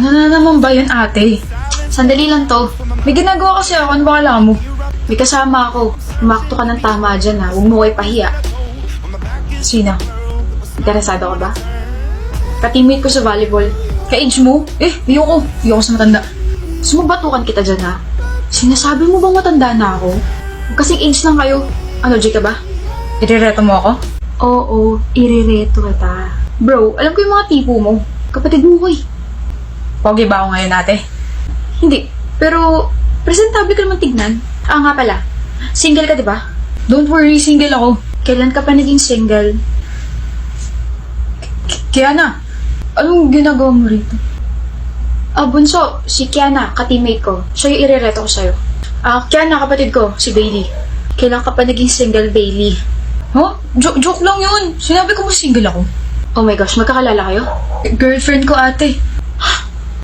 Ano na naman ba yun, ate? Sandali lang to. May ginagawa kasi ako. Ano ba kailangan mo? May kasama ako. Umakto ka ng tama dyan ha. Huwag mo ko ipahiya. Sino? Interesado ka ba? Ka-teammate ko sa volleyball. Ka-age mo? Ayoko. Ayoko sa matanda. Sumubatukan kita dyan ha. Sinasabi mo bang matanda na ako? Kasing age lang kayo. Ano, J ka ba? Irereto mo ako? Oo, irireto kita. Bro, alam ko yung mga tipo mo. Kapatid mo ko eh. Pogi ba ako ngayon, ate? Hindi. Pero, presentable ka naman tignan. Nga pala. Single ka, di ba? Don't worry, single ako. Kailan ka pa naging single? Kiana, anong ginagawa mo rito? Bunso, si Kiana, ka-teammate ko. Siya yung irereto ko sa'yo. Kiana, kapatid ko, si Bailey. Kailan ka pa naging single, Bailey? Huh? Joke lang yun. Sinabi ko mo single ako. Oh my gosh, magkakalala kayo? Girlfriend ko, ate.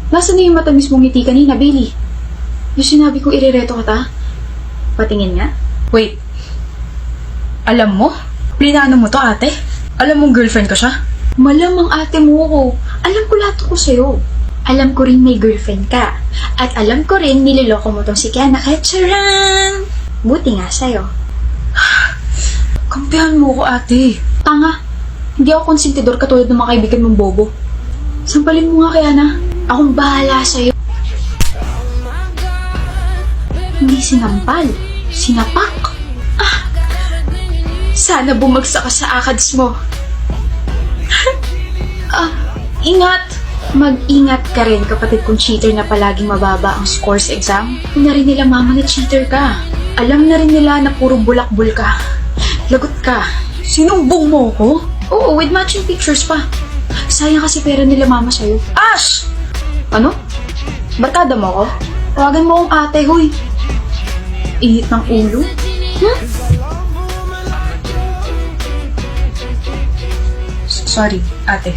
Nasaan na yung matamis mong ngiti kanina, Bailey? Yung sinabi kong irereto kita? Patingin nga? Wait. Alam mo? Plinano mo to, ate? Alam mong girlfriend ko siya? Malamang ate mo ko. Alam ko lahat ko sa'yo. Alam ko rin may girlfriend ka. At alam ko rin niloloko mo tong si Kiana. Kaya charan! Buti nga sa'yo. Kampihan mo ko, ate. Tanga. Hindi ako konsentidor katulad ng mga kaibigan mong bobo. Sampalin mo nga, Kiana. Akong bahala sa'yo. Hindi sinampal. Sinapak. Sana bumagsak ka sa akads mo. Ingat. Mag-ingat ka rin, kapatid kong cheater na palaging mababa ang score sa exam. Alam na rin nila, mama, na cheater ka. Alam na rin nila na puro bulakbul ka. Lagot ka. Sinumbong mo ko? Oo, with matching pictures pa. Sayang kasi pera nila, mama, sa'yo. Ash! Ano? Barkada mo ko? Tawagan mo akong ate, huy. Init ng ulo? Sorry, ate.